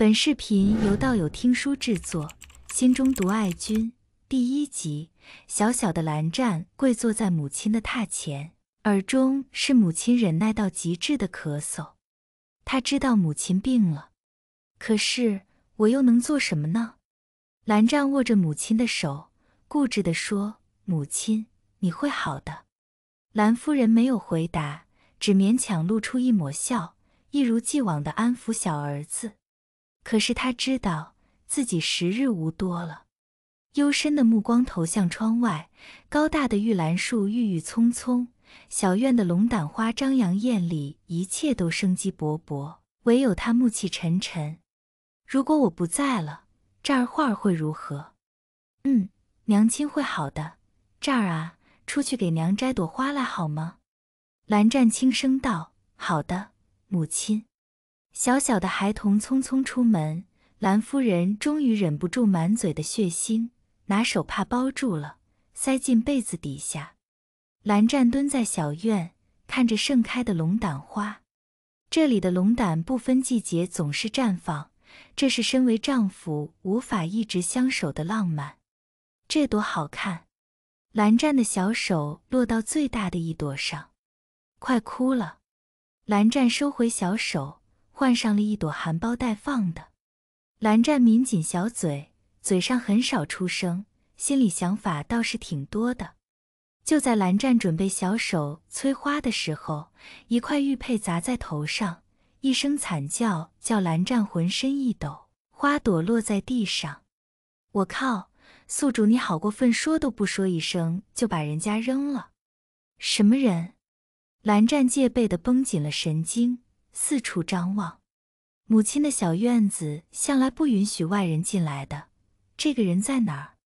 本视频由道友听书制作，心中独爱君第1集。小小的蓝湛跪坐在母亲的榻前，耳中是母亲忍耐到极致的咳嗽。他知道母亲病了，可是我又能做什么呢？蓝湛握着母亲的手，固执地说：“母亲，你会好的。”蓝夫人没有回答，只勉强露出一抹笑，一如既往地安抚小儿子。可是他知道自己时日无多了，幽深的目光投向窗外，高大的玉兰树郁郁葱葱，小院的龙胆花张扬艳丽，一切都生机勃勃，唯有他暮气沉沉。如果我不在了，这儿画会如何？娘亲会好的。这儿啊，出去给娘摘朵花来好吗？蓝湛轻声道：“好的，母亲。”小小的孩童匆匆出门，蓝夫人终于忍不住满嘴的血腥，拿手帕包住了，塞进被子底下。蓝湛蹲在小院，看着盛开的龙胆花。这里的龙胆不分季节总是绽放，这是身为丈夫无法一直相守的浪漫。这多好看！蓝湛的小手落到最大的一朵上，快哭了。蓝湛收回小手，换上了一朵含苞待放的。蓝湛抿紧小嘴，嘴上很少出声，心里想法倒是挺多的。就在蓝湛准备小手催花的时候，一块玉佩砸在头上，一声惨叫叫蓝湛浑身一抖，花朵落在地上。我靠，宿主你好过分，说都不说一声就把人家扔了。什么人？蓝湛戒备地绷紧了神经，四处张望。母亲的小院子向来不允许外人进来的，这个人在哪儿？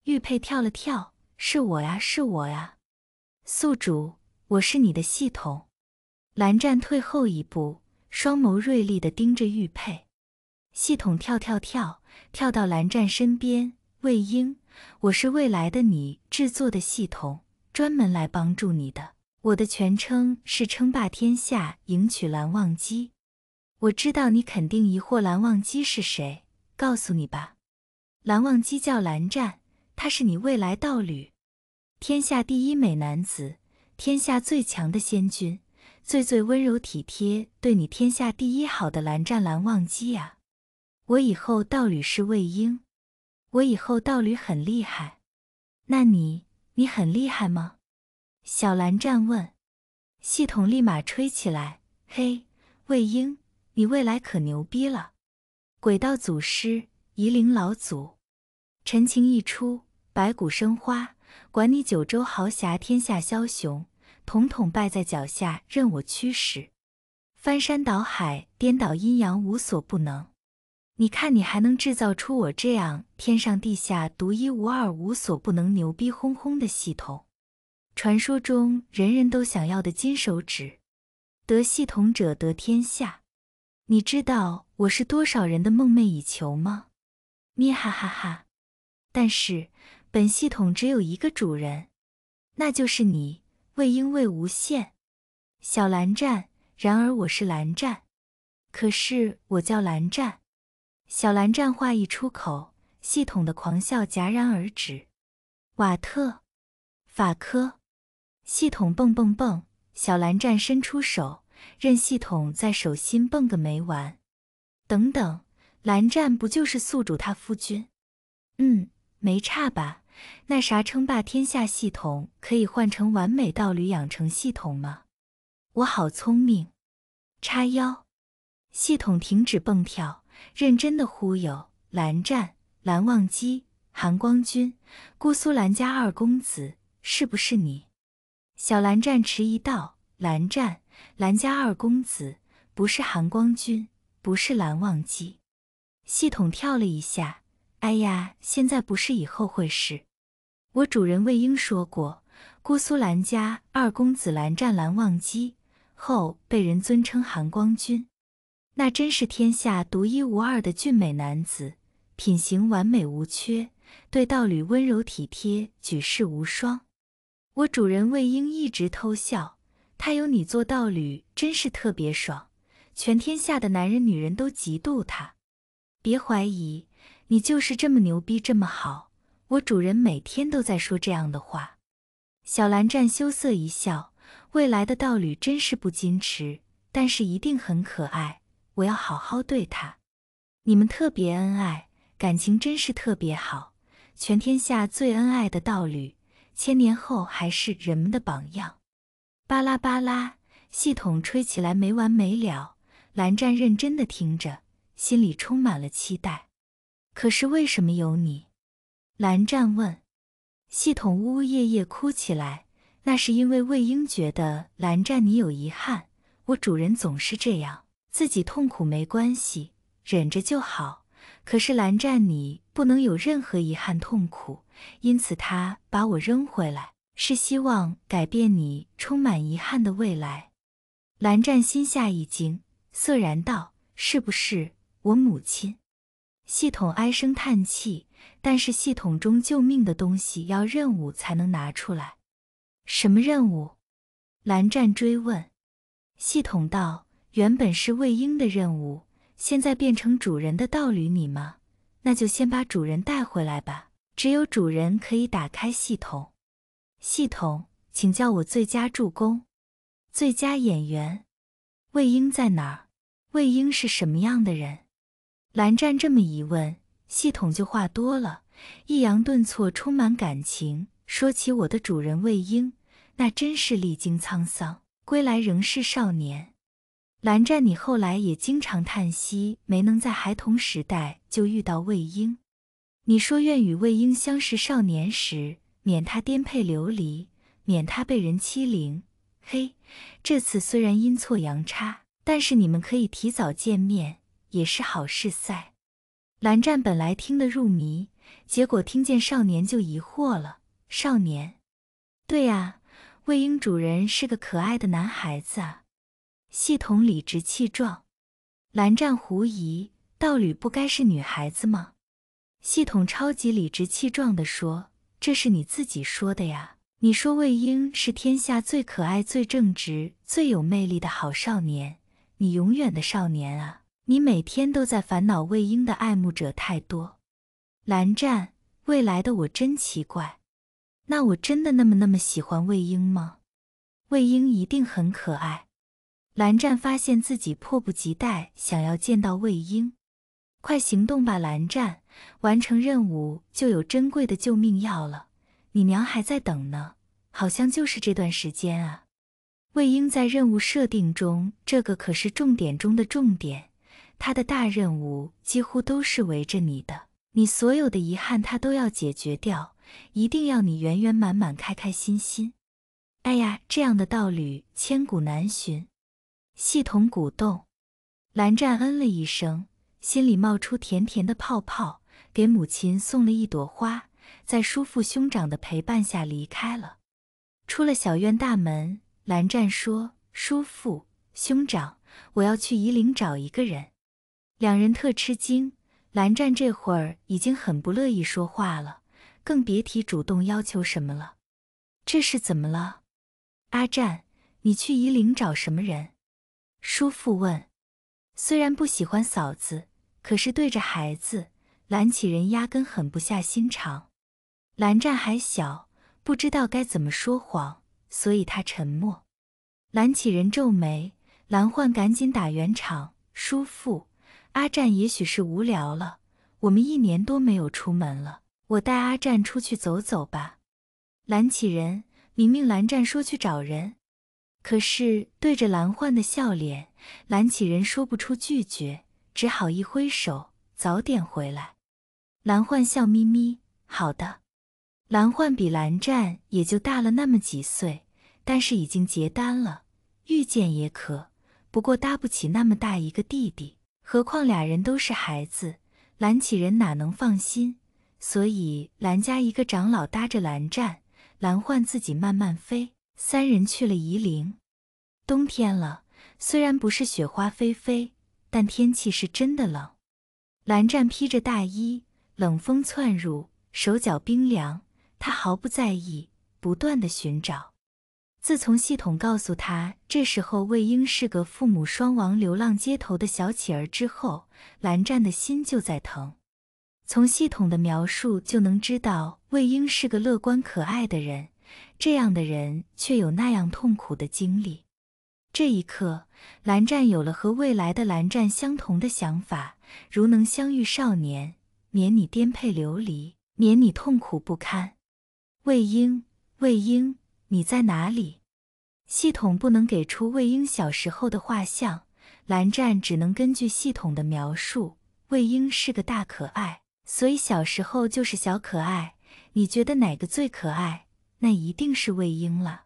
玉佩跳了跳：“是我呀，是我呀。宿主，我是你的系统。”蓝湛退后一步，双眸锐利地盯着玉佩。系统跳跳跳，跳到蓝湛身边：“魏婴，我是未来的你制作的系统，专门来帮助你的。我的全称是称霸天下，迎娶蓝忘机。我知道你肯定疑惑蓝忘机是谁，告诉你吧。蓝忘机叫蓝湛，他是你未来道侣，天下第一美男子，天下最强的仙君，最温柔体贴，对你天下第一好的蓝湛蓝忘机呀。我以后道侣是魏婴，我以后道侣很厉害。那你很厉害吗？小蓝湛问。系统立马吹起来：“嘿，魏婴，你未来可牛逼了！鬼道祖师，夷陵老祖，陈情一出，白骨生花，管你九州豪侠天下枭雄，统统拜在脚下，任我驱使。翻山倒海，颠倒阴阳，无所不能。你看你还能制造出我这样天上地下独一无二、无所不能、牛逼哄哄的系统。传说中人人都想要的金手指，得系统者得天下。你知道我是多少人的梦寐以求吗？咩哈哈哈！但是本系统只有一个主人，那就是你，魏婴魏无羡。小蓝湛，然而我是蓝湛，可是我叫蓝湛。”小蓝湛话一出口，系统的狂笑戛然而止。瓦特，法科，系统蹦蹦蹦，小蓝湛伸出手，任系统在手心蹦个没完。等等，蓝湛不就是宿主他夫君？没差吧？那啥称霸天下系统可以换成完美道侣养成系统吗？我好聪明。叉腰，系统停止蹦跳，认真的忽悠：“蓝湛、蓝忘机、韩光君，姑苏蓝家二公子，是不是你？”小蓝湛迟疑道：“蓝湛，蓝家二公子，不是韩光君，不是蓝忘机。”系统跳了一下：“哎呀，现在不是，以后会是。我主人魏婴说过，姑苏蓝家二公子蓝湛、蓝忘机，后被人尊称韩光君。那真是天下独一无二的俊美男子，品行完美无缺，对道侣温柔体贴，举世无双。我主人魏婴一直偷笑，他有你做道侣真是特别爽，全天下的男人女人都嫉妒他。别怀疑，你就是这么牛逼，这么好，我主人每天都在说这样的话。小蓝湛羞涩一笑，未来的道侣真是不矜持，但是一定很可爱，我要好好对他。你们特别恩爱，感情真是特别好，全天下最恩爱的道侣，1000年后还是人们的榜样。巴拉巴拉，系统吹起来没完没了，蓝湛认真地听着，心里充满了期待。可是为什么有你？蓝湛问。系统呜呜咽咽哭起来，那是因为魏婴觉得蓝湛你有遗憾，我主人总是这样，自己痛苦没关系，忍着就好，可是蓝湛你不能有任何遗憾痛苦，因此他把我扔回来，是希望改变你充满遗憾的未来。蓝湛心下一惊，涩然道：是不是我母亲？系统唉声叹气，但是系统中救命的东西要任务才能拿出来。什么任务？蓝湛追问。系统道：原本是魏婴的任务，现在变成主人的道侣你吗？那就先把主人带回来吧，只有主人可以打开系统。系统，请叫我最佳助攻。最佳演员。魏婴在哪儿？魏婴是什么样的人？蓝湛这么一问，系统就话多了，抑扬顿挫，充满感情。说起我的主人魏婴，那真是历经沧桑，归来仍是少年。蓝湛你后来也经常叹息，没能在孩童时代就遇到魏婴。你说愿与魏婴相识少年时，免他颠沛流离，免他被人欺凌。嘿，这次虽然阴错阳差，但是你们可以提早见面，也是好事噻。蓝湛本来听得入迷，结果听见少年就疑惑了。少年？对啊，魏婴主人是个可爱的男孩子啊。系统理直气壮。蓝湛狐疑，道侣不该是女孩子吗？系统超级理直气壮地说，这是你自己说的呀。你说魏婴是天下最可爱、最正直、最有魅力的好少年，你永远的少年啊。你每天都在烦恼魏婴的爱慕者太多。蓝湛，未来的我真奇怪。那我真的那么喜欢魏婴吗？魏婴一定很可爱。蓝湛发现自己迫不及待想要见到魏婴。快行动吧，蓝湛，完成任务就有珍贵的救命药了。你娘还在等呢，好像就是这段时间啊。魏婴在任务设定中，这个可是重点中的重点。他的大任务几乎都是围着你的，你所有的遗憾他都要解决掉，一定要你圆圆满满、开开心心。哎呀，这样的道侣千古难寻。系统鼓动。蓝湛嗯了一声，心里冒出甜甜的泡泡，给母亲送了一朵花，在叔父兄长的陪伴下离开了。出了小院大门，蓝湛说：叔父兄长，我要去夷陵找一个人。两人特吃惊，蓝湛这会儿已经很不乐意说话了，更别提主动要求什么了。这是怎么了？阿湛，你去夷陵找什么人？叔父问。虽然不喜欢嫂子，可是对着孩子，蓝启仁压根狠不下心肠。蓝湛还小，不知道该怎么说谎，所以他沉默。蓝启仁皱眉，蓝焕赶紧打圆场：叔父，阿湛也许是无聊了，我们1年多没有出门了，我带阿湛出去走走吧。蓝启仁，明明蓝湛说去找人，可是对着蓝焕的笑脸，蓝启仁说不出拒绝，只好一挥手，早点回来。蓝焕笑眯眯，好的。蓝焕比蓝湛也就大了那么几岁，但是已经结单了，遇见也可，不过搭不起那么大一个弟弟，何况俩人都是孩子，蓝启仁哪能放心？所以蓝家一个长老搭着蓝湛，蓝焕自己慢慢飞，3人去了夷陵。冬天了，虽然不是雪花飞飞，但天气是真的冷。蓝湛披着大衣，冷风窜入，手脚冰凉，他毫不在意，不断地寻找。自从系统告诉他这时候魏婴是个父母双亡流浪街头的小乞儿之后，蓝湛的心就在疼。从系统的描述就能知道魏婴是个乐观可爱的人，这样的人却有那样痛苦的经历。这一刻，蓝湛有了和未来的蓝湛相同的想法，如能相遇少年，免你颠沛流离，免你痛苦不堪。魏婴，魏婴，你在哪里？系统不能给出魏婴小时候的画像，蓝湛只能根据系统的描述，魏婴是个大可爱，所以小时候就是小可爱。你觉得哪个最可爱？那一定是魏婴了。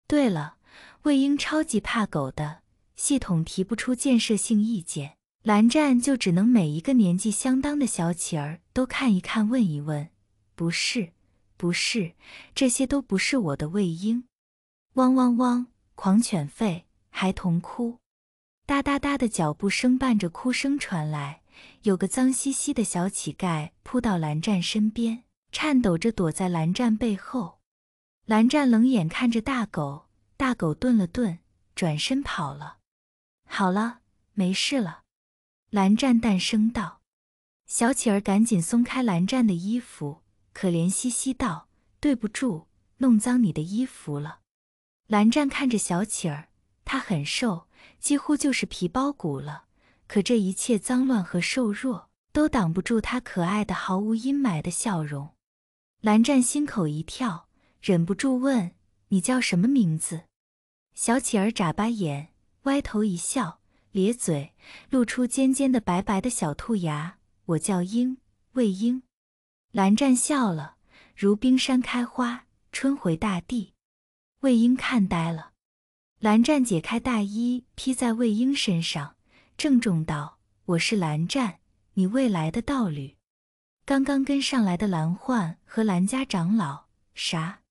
对了，魏婴超级怕狗的，系统提不出建设性意见，蓝湛就只能每一个年纪相当的小乞儿都看一看问一问，不是，不是，这些都不是我的魏婴。汪汪汪，狂犬吠，孩童哭，哒哒哒的脚步声伴着哭声传来，有个脏兮兮的小乞丐扑到蓝湛身边，颤抖着躲在蓝湛背后。蓝湛冷眼看着大狗，大狗顿了顿，转身跑了。好了，没事了，蓝湛淡声道。小乞儿赶紧松开蓝湛的衣服，可怜兮兮道：“对不住，弄脏你的衣服了。”蓝湛看着小乞儿，他很瘦，几乎就是皮包骨了，可这一切脏乱和瘦弱都挡不住他可爱的毫无阴霾的笑容。蓝湛心口一跳，忍不住问：“你叫什么名字？”小乞儿眨巴眼，歪头一笑，咧嘴，露出尖尖的白白的小兔牙：“我叫婴，魏婴。”蓝湛笑了，如冰山开花，春回大地。魏婴看呆了，蓝湛解开大衣披在魏婴身上，郑重道：“我是蓝湛，你未来的道侣。刚刚跟上来的蓝焕和蓝家长老。”啥？